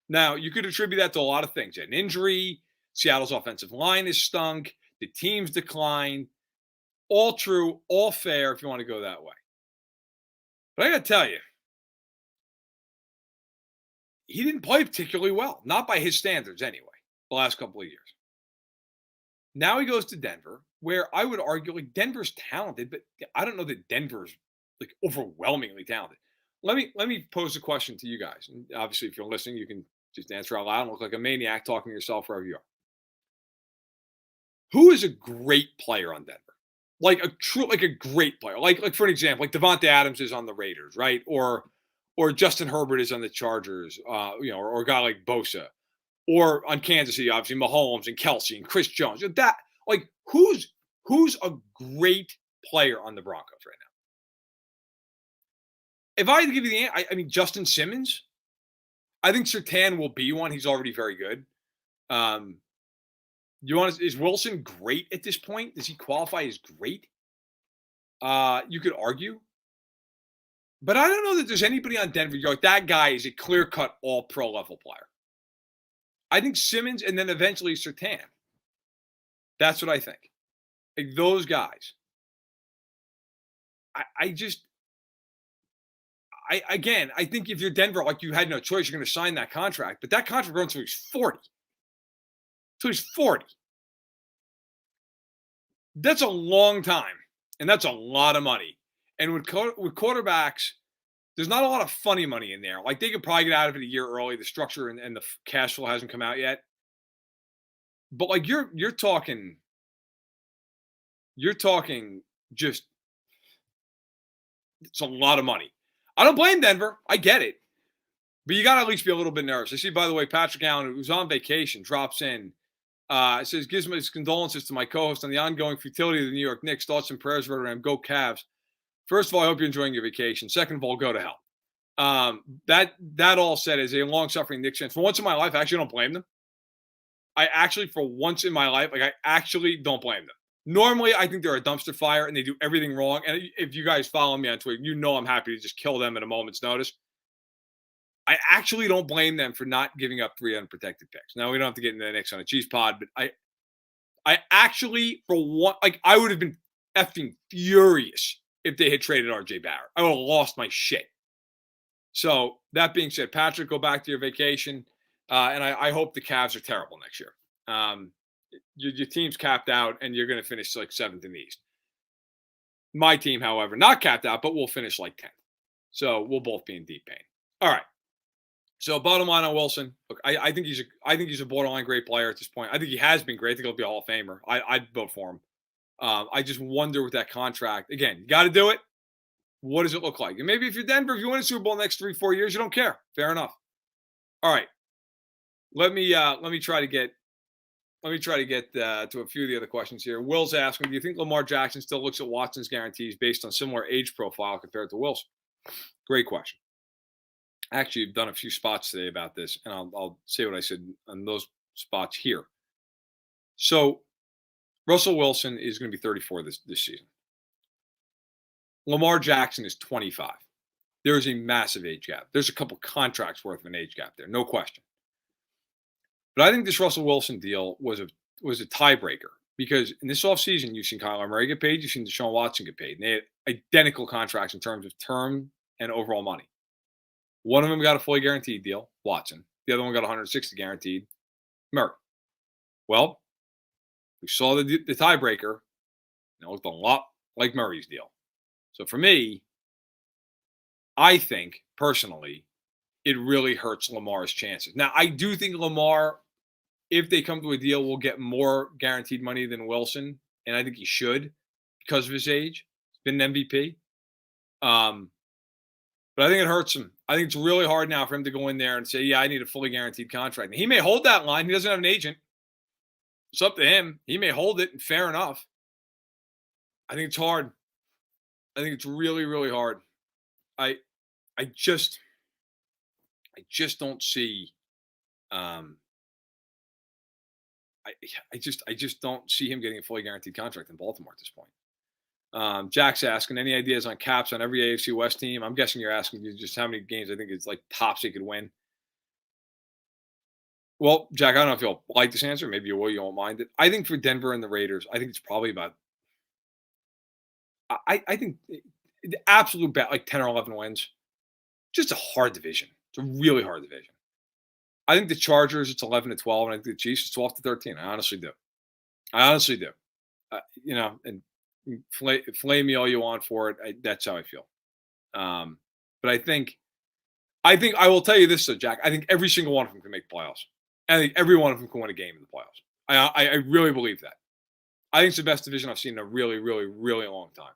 Now, you could attribute that to a lot of things. An injury, Seattle's offensive line has stunk, the team's declined. All true, all fair if you want to go that way. But I got to tell you, he didn't play particularly well, not by his standards anyway, the last couple of years. Now he goes to Denver, where I would argue like Denver's talented, but I don't know that Denver's like overwhelmingly talented. Let me pose a question to you guys. And obviously, if you're listening, you can just answer out loud and look like a maniac talking to yourself wherever you are. Who is a great player on Denver? Like a great player. Like for an example, like Devontae Adams is on the Raiders, right? Or Justin Herbert is on the Chargers, or a guy like Bosa. Or on Kansas City, obviously Mahomes and Kelsey and Chris Jones. That like who's a great player on the Broncos right now? If I had to give you the answer, I mean Justin Simmons. I think Surtain will be one. He's already very good. Is Wilson great at this point? Does he qualify as great? You could argue. But I don't know that there's anybody on Denver. You're like, that guy is a clear-cut all-pro level player. I think Simmons and then eventually Surtain. That's what I think. Like those guys. I think if you're Denver, like you had no choice, you're going to sign that contract. But that contract runs until he's 40. So he's 40. That's a long time. And that's a lot of money. And with quarterbacks, there's not a lot of funny money in there. Like they could probably get out of it a year early. The structure and the cash flow hasn't come out yet. But like you're talking just it's a lot of money. I don't blame Denver. I get it. But you got to at least be a little bit nervous. I see, by the way, Patrick Allen, who's on vacation, drops in. It says, gives his condolences to my co-host on the ongoing futility of the New York Knicks. Thoughts and prayers, Verderame. Go Cavs. First of all, I hope you're enjoying your vacation. Second of all, go to hell. That all said, as a long-suffering Knicks fan, for once in my life, I actually don't blame them. For once in my life, I actually don't blame them. Normally, I think they're a dumpster fire and they do everything wrong. And if you guys follow me on Twitter, you know I'm happy to just kill them at a moment's notice. I actually don't blame them for not giving up 3 unprotected picks. Now, we don't have to get into the Knicks on a cheese pod, but I actually, for one, I would have been effing furious if they had traded RJ Barrett. I would have lost my shit. So, that being said, Patrick, go back to your vacation. And I hope the Cavs are terrible next year. Your team's capped out, and you're going to finish like 7th in the East. My team, however, not capped out, but we'll finish like 10th. So, we'll both be in deep pain. All right. So, bottom line on Wilson, look, I think he's a borderline great player at this point. I think he has been great. I think he'll be a Hall of Famer. I'd vote for him. I just wonder with that contract. Again, you got to do it. What does it look like? And maybe if you're Denver, if you win a Super Bowl the next 3-4 years, you don't care. Fair enough. All right. Let me try to get to a few of the other questions here. Will's asking, do you think Lamar Jackson still looks at Watson's guarantees based on similar age profile compared to Wilson? Great question. Actually, I've done a few spots today about this, and I'll say what I said on those spots here. So, Russell Wilson is going to be 34 this season. Lamar Jackson is 25. There is a massive age gap. There's a couple contracts worth of an age gap there, no question. But I think this Russell Wilson deal was a tiebreaker because in this offseason, you've seen Kyler Murray get paid, you've seen Deshaun Watson get paid. And they had identical contracts in terms of term and overall money. One of them got a fully guaranteed deal, Watson. The other one got 160 guaranteed, Murray. Well, we saw the tiebreaker. And it looked a lot like Murray's deal. So for me, I think personally, it really hurts Lamar's chances. Now, I do think Lamar, if they come to a deal, will get more guaranteed money than Wilson. And I think he should because of his age. He's been an MVP. But I think it hurts him. I think it's really hard now for him to go in there and say, "Yeah, I need a fully guaranteed contract." And he may hold that line. He doesn't have an agent. It's up to him. He may hold it, and fair enough. I think it's hard. I think it's really, really hard. I, I just, I just don't see. Um, I, I just don't see him getting a fully guaranteed contract in Baltimore at this point. Jack's asking any ideas on caps on every AFC West team. I'm guessing you're asking just how many games I think it's like tops he could win. Well, Jack, I don't know if you'll like this answer. Maybe you will. You won't mind it. I think for Denver and the Raiders, I think it's probably about. I think the absolute bet like 10 or 11 wins. Just a hard division. It's a really hard division. I think the Chargers it's 11 to 12, and I think the Chiefs it's 12 to 13. I honestly do. I honestly do. And flame me all you want for it. That's how I feel. But I think I will tell you this, though, Jack. I think every single one of them can make playoffs. I think every one of them can win a game in the playoffs. I really believe that. I think it's the best division I've seen in a really, really, really long time.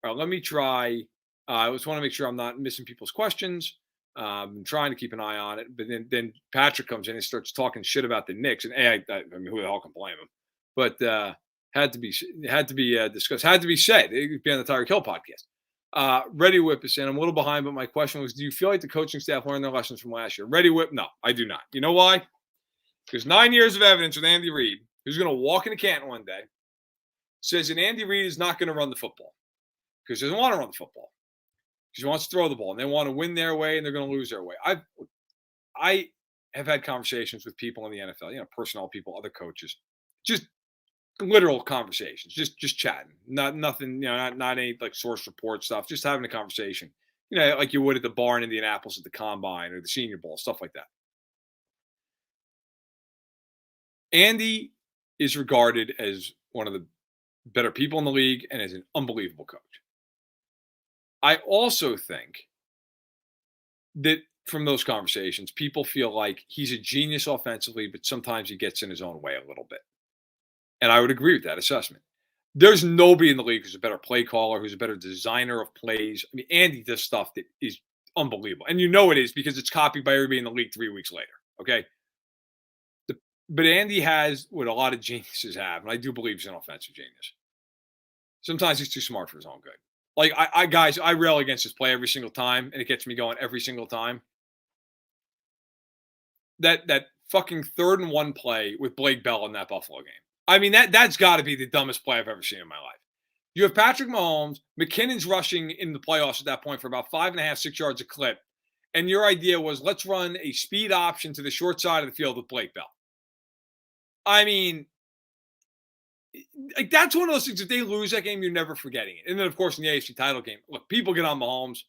All right, let me try. I just want to make sure I'm not missing people's questions. I'm trying to keep an eye on it, but then Patrick comes in and starts talking shit about the Knicks, and I mean, who the hell can blame him? But had to be discussed, had to be said. It could be on the Tyreek Hill podcast. Ready Whip is saying I'm a little behind, but my question was, do you feel like the coaching staff learned their lessons from last year? Ready Whip, no, I do not. You know why? Because 9 years of evidence with Andy Reid, who's going to walk into Canton one day, says that Andy Reid is not going to run the football because he doesn't want to run the football. Because he wants to throw the ball, and they want to win their way, and they're going to lose their way. I have had conversations with people in the NFL, personnel people, other coaches, just literal conversations, just chatting, nothing, not any like source report stuff, just having a conversation, like you would at the bar in Indianapolis at the Combine or the Senior Bowl, stuff like that. Andy is regarded as one of the better people in the league and as an unbelievable coach. I also think that from those conversations, people feel like he's a genius offensively, but sometimes he gets in his own way a little bit. And I would agree with that assessment. There's nobody in the league who's a better play caller, who's a better designer of plays. I mean, Andy does stuff that is unbelievable. And it is because it's copied by everybody in the league 3 weeks later. Okay. But Andy has what a lot of geniuses have, and I do believe he's an offensive genius. Sometimes he's too smart for his own good. Like, I rail against his play every single time, and it gets me going every single time. That fucking 3rd and 1 play with Blake Bell in that Buffalo game. I mean, that's got to be the dumbest play I've ever seen in my life. You have Patrick Mahomes, McKinnon's rushing in the playoffs at that point for about 5.5, 6 yards a clip, and your idea was let's run a speed option to the short side of the field with Blake Bell. I mean, like that's one of those things. If they lose that game, you're never forgetting it. And then, of course, in the AFC title game, look, people get on Mahomes,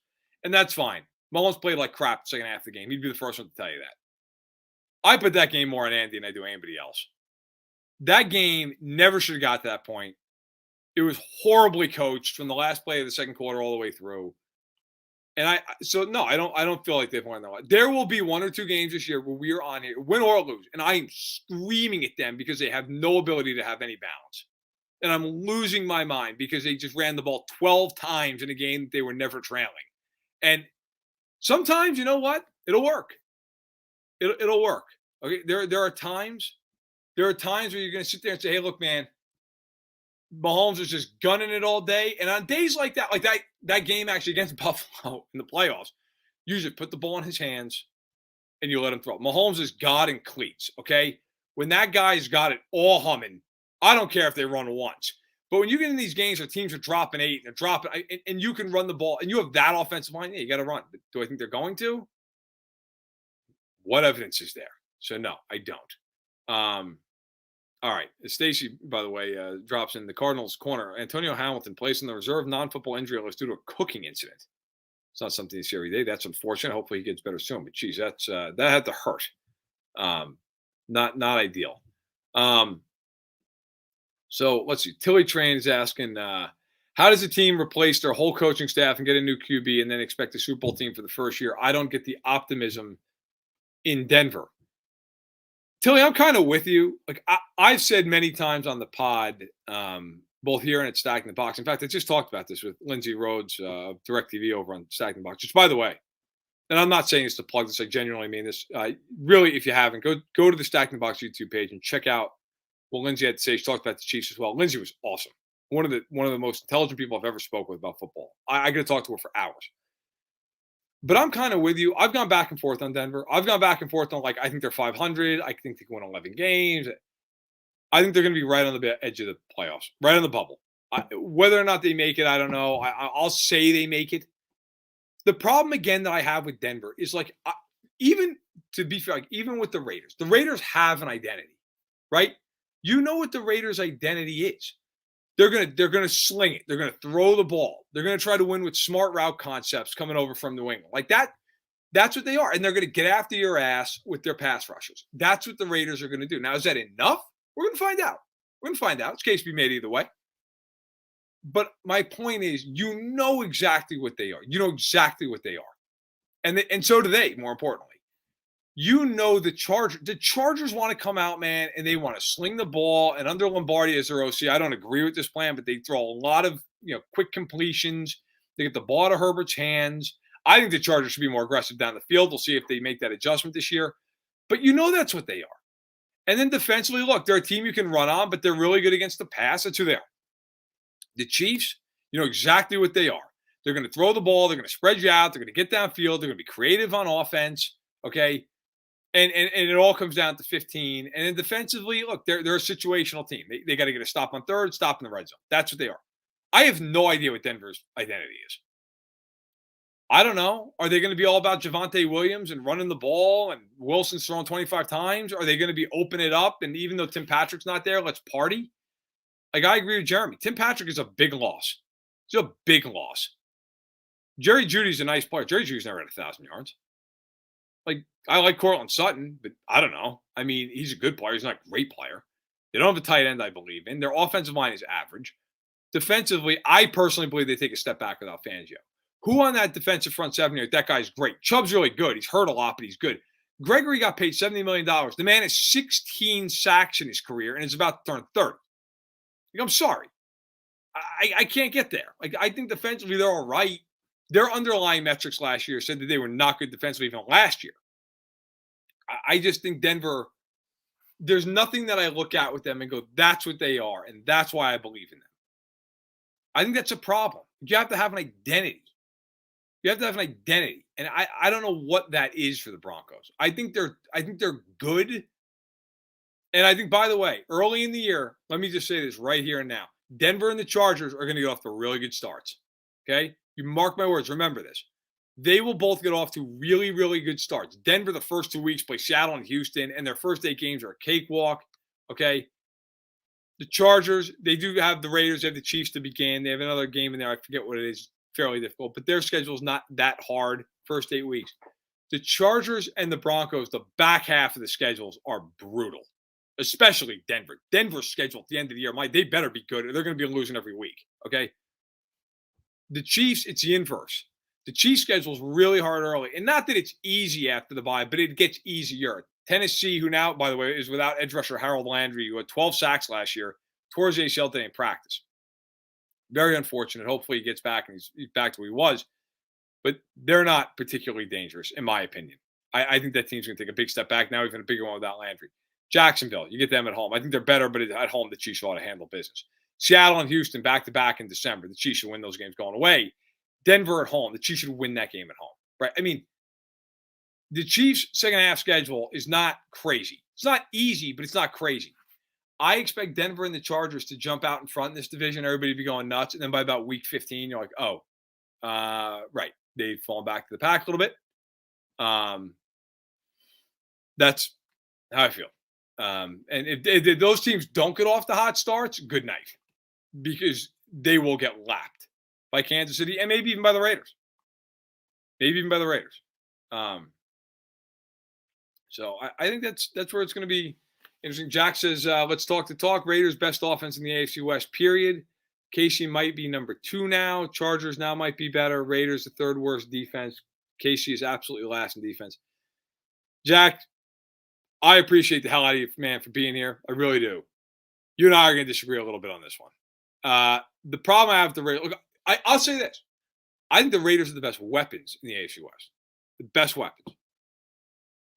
and that's fine. Mahomes played like crap the second half of the game. He'd be the first one to tell you that. I put that game more on Andy than I do anybody else. That game never should have got to that point. It was horribly coached from the last play of the second quarter all the way through. And I don't feel like they've won that. There will be 1 or 2 games this year where we are on here, win or lose, and I am screaming at them because they have no ability to have any balance. And I'm losing my mind because they just ran the ball 12 times in a game that they were never trailing. And sometimes, you know what? It'll work. It'll work. Okay. There are times where you're going to sit there and say, hey, look, man, Mahomes is just gunning it all day. And on days like that game actually against Buffalo in the playoffs, you just put the ball in his hands and you let him throw. Mahomes is God in cleats, okay? When that guy's got it all humming, I don't care if they run once. But when you get in these games where teams are dropping 8 and they're dropping, and you can run the ball, and you have that offensive line, yeah, you got to run. But do I think they're going to? What evidence is there? So, no, I don't. All right. Stacy, by the way, drops in the Cardinals corner. Antonio Hamilton placed in the reserve non-football injury list due to a cooking incident. It's not something you see every day. That's unfortunate. Hopefully he gets better soon. But, geez, that had to hurt. Not ideal. So, let's see. Tilly Train is asking, how does a team replace their whole coaching staff and get a new QB and then expect a Super Bowl team for the first year? I don't get the optimism in Denver. Tilly, I'm kind of with you. Like I've said many times on the pod, both here and at Stacking the Box. In fact, I just talked about this with Lindsay Rhodes, DirecTV over on Stacking the Box. Which, by the way, and I'm not saying this to plug this. I genuinely mean this. Really, if you haven't, go to the Stacking the Box YouTube page and check out what Lindsay had to say. She talked about the Chiefs as well. Lindsay was awesome. One of the most intelligent people I've ever spoken with about football. I got to talk to her for hours. But I'm kind of with you. I've gone back and forth on Denver. I've gone back and forth on, like, I think they're 500. I think they can win 11 games. I think they're going to be right on the edge of the playoffs, right on the bubble. Whether or not they make it, I don't know. I'll say they make it. The problem again that I have with Denver is, like, even to be fair, like, even with the Raiders have an identity, right? You know what the Raiders' identity is. They're gonna sling it. They're gonna throw the ball. They're gonna try to win with smart route concepts coming over from New England. Like that. That's what they are, and they're gonna get after your ass with their pass rushers. That's what the Raiders are gonna do. Now, is that enough? We're gonna find out. We're gonna find out. It's case to be made either way. But my point is, you know exactly what they are. You know exactly what they are, and so do they. More importantly. You know the Chargers want to come out, man, and they want to sling the ball. And under Lombardi as their OC, I don't agree with this plan, but they throw a lot of quick completions. They get the ball out of Herbert's hands. I think the Chargers should be more aggressive down the field. We'll see if they make that adjustment this year. But you know that's what they are. And then defensively, look, they're a team you can run on, but they're really good against the pass. That's who they are. The Chiefs, you know exactly what they are. They're going to throw the ball. They're going to spread you out. They're going to get downfield. They're going to be creative on offense. Okay. And it all comes down to 15. And then defensively, look, they're a situational team. They got to get a stop on third, stop in the red zone. That's what they are. I have no idea what Denver's identity is. I don't know. Are they going to be all about Javonte Williams and running the ball and Wilson's throwing 25 times? Are they going to be open it up? And even though Tim Patrick's not there, let's party? Like, I agree with Jeremy. Tim Patrick is a big loss. It's a big loss. Jerry Jeudy's a nice player. Jerry Jeudy's never had 1,000 yards. Like, I like Cortland Sutton, but I don't know. I mean, he's a good player. He's not a great player. They don't have a tight end, I believe in. Their offensive line is average. Defensively, I personally believe they take a step back without Fangio. Who on that defensive front seven here? That guy's great. Chubb's really good. He's hurt a lot, but he's good. Gregory got paid $70 million. The man has 16 sacks in his career and is about to turn 30. Like, I'm sorry. I can't get there. Like, I think defensively they're all right. Their underlying metrics last year said that they were not good defensively even last year. I just think Denver, there's nothing that I look at with them and go, that's what they are, and that's why I believe in them. I think that's a problem. You have to have an identity. You have to have an identity. And I don't know what that is for the Broncos. I think they're good. And I think, by the way, early in the year, let me just say this right here and now. Denver and the Chargers are going to get off to really good starts. Okay? You mark my words. Remember this. They will both get off to really, really good starts. Denver, the first 2 weeks, play Seattle and Houston, and their first 8 games are a cakewalk. Okay? The Chargers, they do have the Raiders. They have the Chiefs to begin. They have another game in there. I forget what it is. Fairly difficult. But their schedule is not that hard first 8 weeks. The Chargers and the Broncos, the back half of the schedules are brutal. Especially Denver. Denver's schedule at the end of the year, they better be good. They're going to be losing every week. Okay? The Chiefs, it's the inverse. The Chiefs' schedule is really hard early. And not that it's easy after the bye, but it gets easier. Tennessee, who now, by the way, is without edge rusher Harold Landry, who had 12 sacks last year, tore his ACL today in practice. Very unfortunate. Hopefully he gets back and he's back to where he was. But they're not particularly dangerous, in my opinion. I think that team's going to take a big step back now, even a bigger one without Landry. Jacksonville, you get them at home. I think they're better, but at home, the Chiefs ought to handle business. Seattle and Houston back-to-back in December. The Chiefs should win those games going away. Denver at home. The Chiefs should win that game at home. Right? I mean, the Chiefs' second-half schedule is not crazy. It's not easy, but it's not crazy. I expect Denver and the Chargers to jump out in front in this division. Everybody be going nuts. And then by about week 15, you're like, oh, right. They've fallen back to the pack a little bit. That's how I feel. And if those teams don't get off the hot starts, good night. Because they will get lapped by Kansas City and maybe even by the Raiders. So I think that's where it's going to be interesting. Jack says, let's talk the talk. Raiders, best offense in the AFC West, period. Casey might be number 2 now. Chargers now might be better. Raiders, the third worst defense. Casey is absolutely last in defense. Jack, I appreciate the hell out of you, man, for being here. I really do. You and I are going to disagree a little bit on this one. The problem I have with the Raiders, look, I'll say this. I think the Raiders are the best weapons in the AFC West. the best weapons.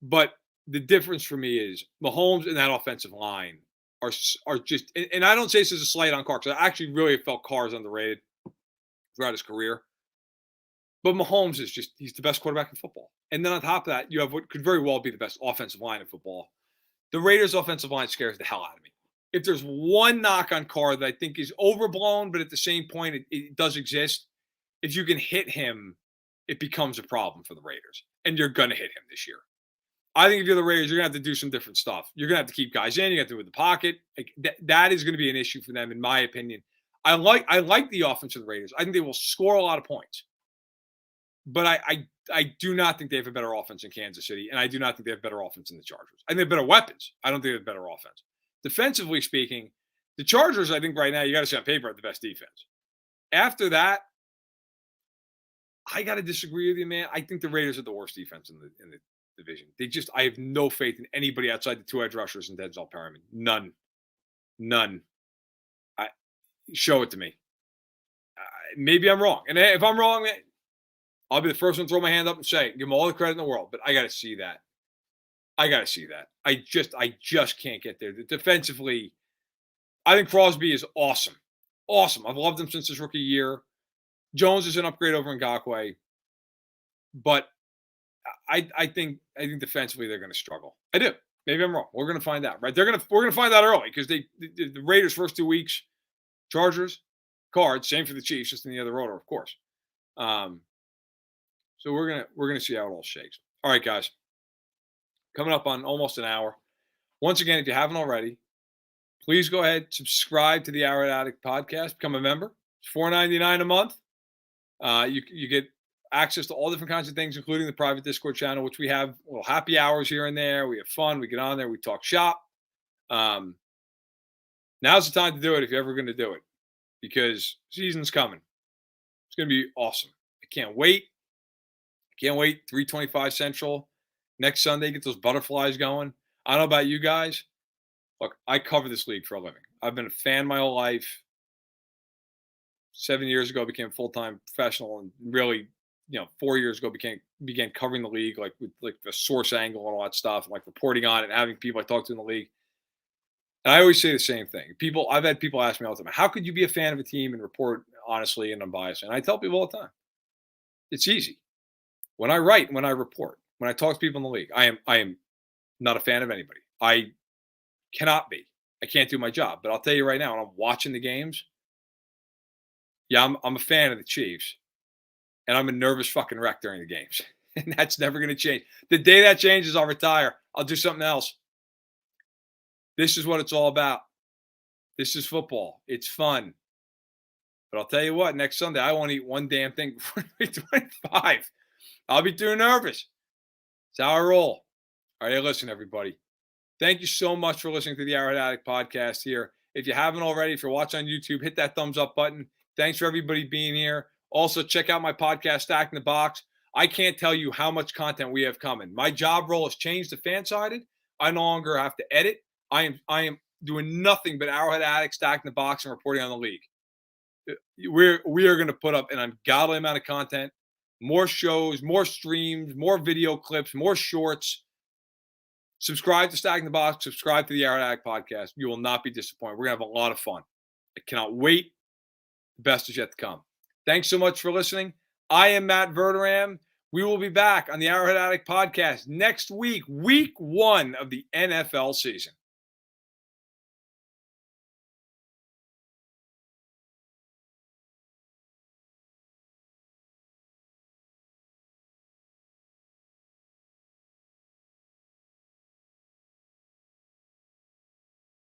But the difference for me is Mahomes and that offensive line are just, and I don't say this as a slight on Carr, because I actually really felt Carr's underrated throughout his career. But Mahomes is just, he's the best quarterback in football. And then on top of that, you have what could very well be the best offensive line in football. The Raiders' offensive line scares the hell out of me. If there's one knock on Carr that I think is overblown, but at the same point, it does exist, if you can hit him, it becomes a problem for the Raiders. And you're going to hit him this year. I think if you're the Raiders, you're going to have to do some different stuff. You're going to have to keep guys in. You got to do it with the pocket. Like, that is going to be an issue for them, in my opinion. I like the offense of the Raiders. I think they will score a lot of points. But I do not think they have a better offense in Kansas City, and I do not think they have better offense in the Chargers. I think they have better weapons. I don't think they have better offense. Defensively speaking, the Chargers, I think right now, you got to say on paper, have the best defense. After that, I got to disagree with you, man. I think the Raiders are the worst defense in the division. I have no faith in anybody outside the two edge rushers and Denzel Perryman. None. Show it to me. Maybe I'm wrong. And if I'm wrong, I'll be the first one to throw my hand up and say, give them all the credit in the world. But I got to see that. I just can't get there. Defensively, I think Crosby is awesome. Awesome. I've loved him since his rookie year. Jones is an upgrade over Ngakoue. But I think defensively they're going to struggle. I do. Maybe I'm wrong. We're going to find out, right? We're going to find out early, because the Raiders' first 2 weeks, Chargers, Cards, same for the Chiefs, just in the other order, of course. So we're gonna see how it all shakes. All right, guys. Coming up on almost an hour. Once again, if you haven't already, please go ahead, subscribe to the Arrowhead Addict podcast, become a member. It's $4.99 a month. You get access to all different kinds of things, including the private Discord channel, which we have little happy hours here and there. We have fun. We get on there. We talk shop. Now's the time to do it if you're ever going to do it, because season's coming. It's going to be awesome. I can't wait. 3:25 Central. Next Sunday, get those butterflies going. I don't know about you guys. Look, I cover this league for a living. I've been a fan my whole life. 7 years ago, I became a full-time professional, and really, 4 years ago, began covering the league, like with like the source angle and all that stuff, and like reporting on it, and having people I talk to in the league. And I always say the same thing. I've had people ask me all the time, how could you be a fan of a team and report honestly and unbiased? And I tell people all the time, it's easy. When I write, when I report, when I talk to people in the league, I am not a fan of anybody. I cannot be. I can't do my job. But I'll tell you right now, when I'm watching the games, yeah, I'm a fan of the Chiefs, and I'm a nervous fucking wreck during the games. And that's never going to change. The day that changes, I'll retire. I'll do something else. This is what it's all about. This is football. It's fun. But I'll tell you what, next Sunday, I won't eat one damn thing before 25. I'll be too nervous. It's how I roll. All right, listen, everybody. Thank you so much for listening to the Arrowhead Addict podcast here. If you haven't already, if you're watching on YouTube, hit that thumbs up button. Thanks for everybody being here. Also, check out my podcast, Stack in the Box. I can't tell you how much content we have coming. My job role has changed to fan-sided. I no longer have to edit. I am doing nothing but Arrowhead Addict, Stack in the Box, and reporting on the league. We are going to put up an ungodly amount of content. More shows, more streams, more video clips, more shorts. Subscribe to Stack in the Box. Subscribe to the Arrowhead Addict podcast. You will not be disappointed. We're going to have a lot of fun. I cannot wait. The best is yet to come. Thanks so much for listening. I am Matt Verderame. We will be back on the Arrowhead Addict podcast next week, week 1 of the NFL season.